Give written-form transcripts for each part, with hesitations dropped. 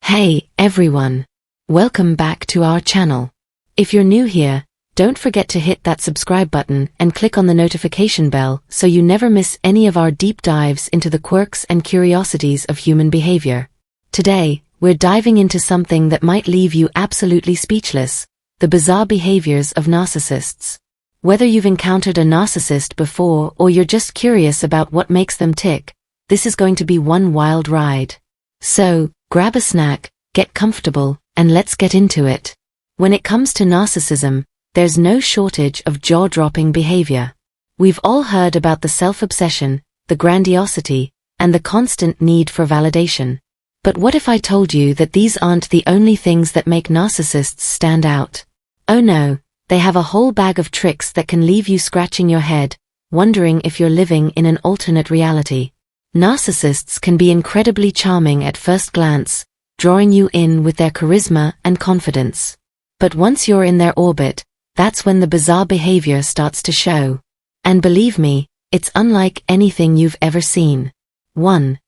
Hey, everyone. Welcome back to our channel. If you're new here, don't forget to hit that subscribe button and click on the notification bell so you never miss any of our deep dives into the quirks and curiosities of human behavior. Today, we're diving into something that might leave you absolutely speechless: the bizarre behaviors of narcissists. Whether you've encountered a narcissist before or you're just curious about what makes them tick, this is going to be one wild ride. So, grab a snack, get comfortable, and let's get into it. When it comes to narcissism, there's no shortage of jaw-dropping behavior. We've all heard about the self-obsession, the grandiosity, and the constant need for validation. But what if I told you that these aren't the only things that make narcissists stand out? Oh no, they have a whole bag of tricks that can leave you scratching your head, wondering if you're living in an alternate reality. Narcissists can be incredibly charming at first glance, drawing you in with their charisma and confidence. But once you're in their orbit, that's when the bizarre behavior starts to show. And believe me, it's unlike anything you've ever seen. 1.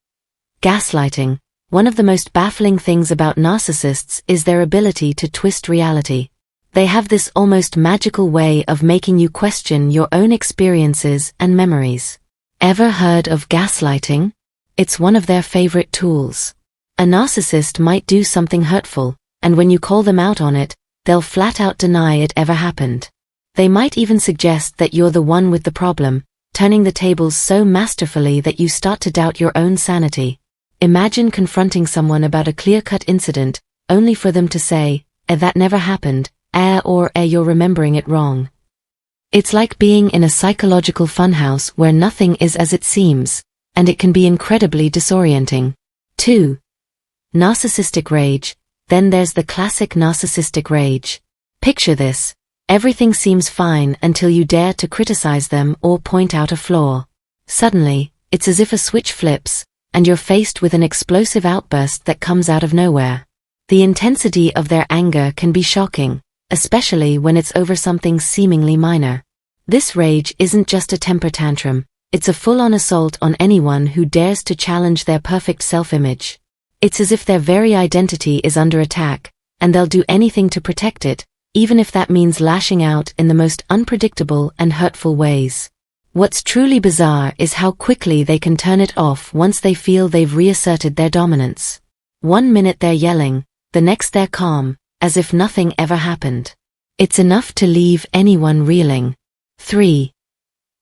Gaslighting. One of the most baffling things about narcissists is their ability to twist reality. They have this almost magical way of making you question your own experiences and memories. Ever heard of gaslighting? It's one of their favorite tools. A narcissist might do something hurtful, and when you call them out on it, they'll flat out deny it ever happened. They might even suggest that you're the one with the problem, turning the tables so masterfully that you start to doubt your own sanity. Imagine confronting someone about a clear-cut incident, only for them to say, that never happened, or you're remembering it wrong. It's like being in a psychological funhouse where nothing is as it seems, and it can be incredibly disorienting. 2. Narcissistic rage. Then there's the classic narcissistic rage. Picture this: everything seems fine until you dare to criticize them or point out a flaw. Suddenly, it's as if a switch flips, and you're faced with an explosive outburst that comes out of nowhere. The intensity of their anger can be shocking, especially when it's over something seemingly minor. This rage isn't just a temper tantrum, it's a full-on assault on anyone who dares to challenge their perfect self-image. It's as if their very identity is under attack, and they'll do anything to protect it, even if that means lashing out in the most unpredictable and hurtful ways. What's truly bizarre is how quickly they can turn it off once they feel they've reasserted their dominance. 1 minute they're yelling, the next they're calm, as if nothing ever happened. It's enough to leave anyone reeling. 3.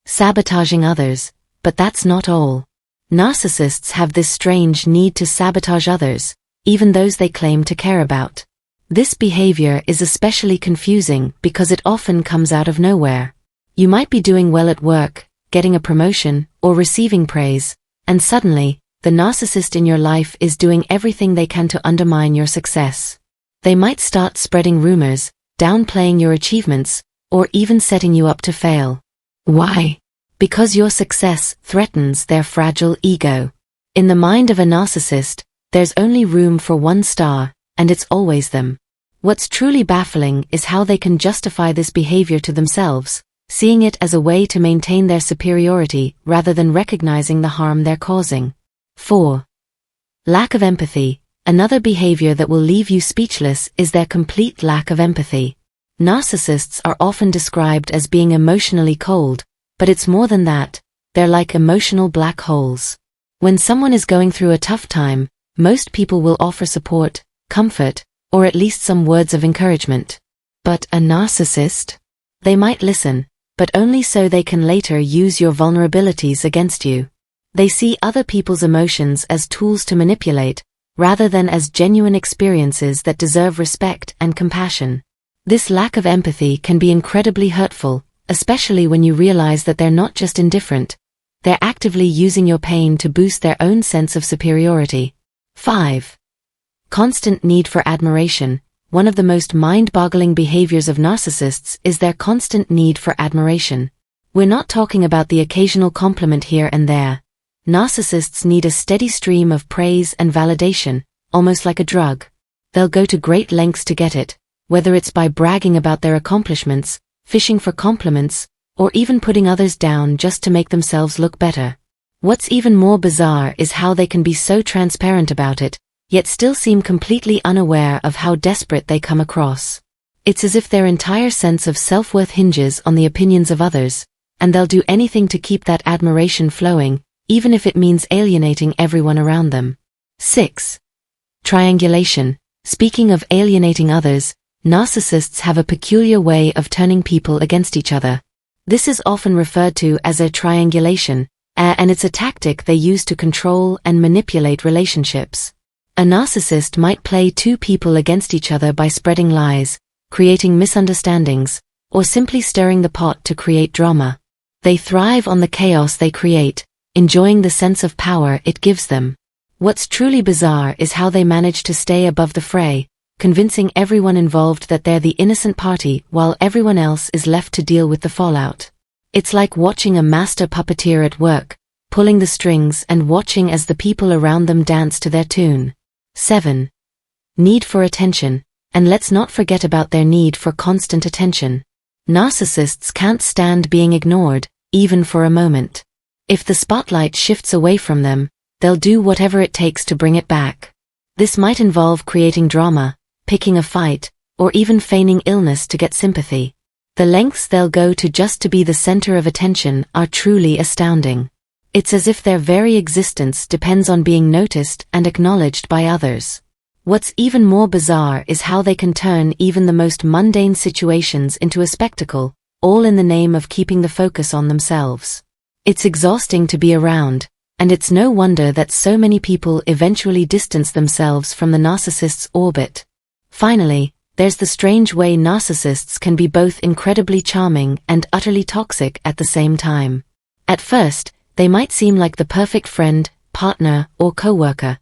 Sabotaging others. But that's not all. Narcissists have this strange need to sabotage others, even those they claim to care about. This behavior is especially confusing because it often comes out of nowhere. You might be doing well at work, getting a promotion, or receiving praise, and suddenly, the narcissist in your life is doing everything they can to undermine your success. They might start spreading rumors, downplaying your achievements, or even setting you up to fail. Why? Because your success threatens their fragile ego. In the mind of a narcissist, there's only room for one star, and it's always them. What's truly baffling is how they can justify this behavior to themselves, seeing it as a way to maintain their superiority rather than recognizing the harm they're causing. 4. Lack of empathy. Another behavior that will leave you speechless is their complete lack of empathy. Narcissists are often described as being emotionally cold, but it's more than that. They're like emotional black holes. When someone is going through a tough time, most people will offer support, comfort, or at least some words of encouragement. But a narcissist? They might listen, but only so they can later use your vulnerabilities against you. They see other people's emotions as tools to manipulate, rather than as genuine experiences that deserve respect and compassion. This lack of empathy can be incredibly hurtful, especially when you realize that they're not just indifferent, they're actively using your pain to boost their own sense of superiority. 5. Constant need for admiration. One of the most mind-boggling behaviors of narcissists is their constant need for admiration. We're not talking about the occasional compliment here and there. Narcissists need a steady stream of praise and validation, almost like a drug. They'll go to great lengths to get it, whether it's by bragging about their accomplishments, fishing for compliments, or even putting others down just to make themselves look better. What's even more bizarre is how they can be so transparent about it, yet still seem completely unaware of how desperate they come across. It's as if their entire sense of self-worth hinges on the opinions of others, and they'll do anything to keep that admiration flowing, even if it means alienating everyone around them. 6. Triangulation. Speaking of alienating others, narcissists have a peculiar way of turning people against each other. This is often referred to as a triangulation, and it's a tactic they use to control and manipulate relationships. A narcissist might play two people against each other by spreading lies, creating misunderstandings, or simply stirring the pot to create drama. They thrive on the chaos they create, enjoying the sense of power it gives them. What's truly bizarre is how they manage to stay above the fray, convincing everyone involved that they're the innocent party while everyone else is left to deal with the fallout. It's like watching a master puppeteer at work, pulling the strings and watching as the people around them dance to their tune. 7. Need for attention, and let's not forget about their need for constant attention. Narcissists can't stand being ignored, even for a moment. If the spotlight shifts away from them, they'll do whatever it takes to bring it back. This might involve creating drama, picking a fight, or even feigning illness to get sympathy. The lengths they'll go to just to be the center of attention are truly astounding. It's as if their very existence depends on being noticed and acknowledged by others. What's even more bizarre is how they can turn even the most mundane situations into a spectacle, all in the name of keeping the focus on themselves. It's exhausting to be around, and it's no wonder that so many people eventually distance themselves from the narcissist's orbit. Finally, there's the strange way narcissists can be both incredibly charming and utterly toxic at the same time. At first, they might seem like the perfect friend, partner, or coworker.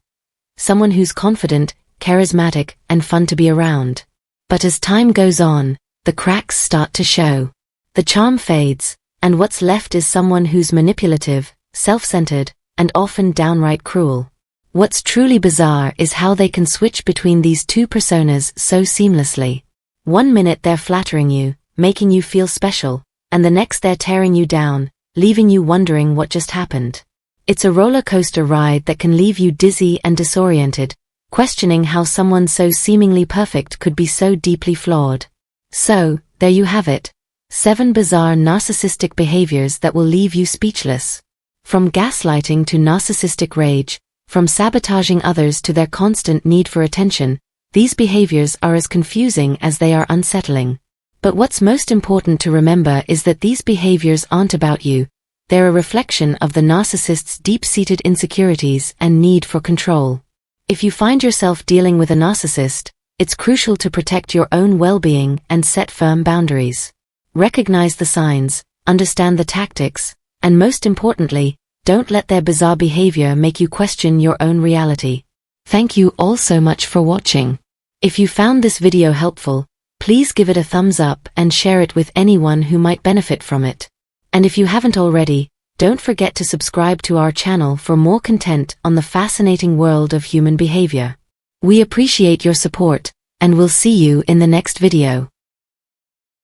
Someone who's confident, charismatic, and fun to be around. But as time goes on, the cracks start to show. The charm fades, and what's left is someone who's manipulative, self-centered, and often downright cruel. What's truly bizarre is how they can switch between these two personas so seamlessly. One minute they're flattering you, making you feel special, and the next they're tearing you down, leaving you wondering what just happened. It's a roller coaster ride that can leave you dizzy and disoriented, questioning how someone so seemingly perfect could be so deeply flawed. So, there you have it. 7 bizarre narcissistic behaviors that will leave you speechless. From gaslighting to narcissistic rage, from sabotaging others to their constant need for attention, these behaviors are as confusing as they are unsettling. But what's most important to remember is that these behaviors aren't about you. They're a reflection of the narcissist's deep-seated insecurities and need for control. If you find yourself dealing with a narcissist, it's crucial to protect your own well-being and set firm boundaries. Recognize the signs, understand the tactics, and most importantly, don't let their bizarre behavior make you question your own reality. Thank you all so much for watching. If you found this video helpful, please give it a thumbs up and share it with anyone who might benefit from it. And if you haven't already, don't forget to subscribe to our channel for more content on the fascinating world of human behavior. We appreciate your support, and we'll see you in the next video.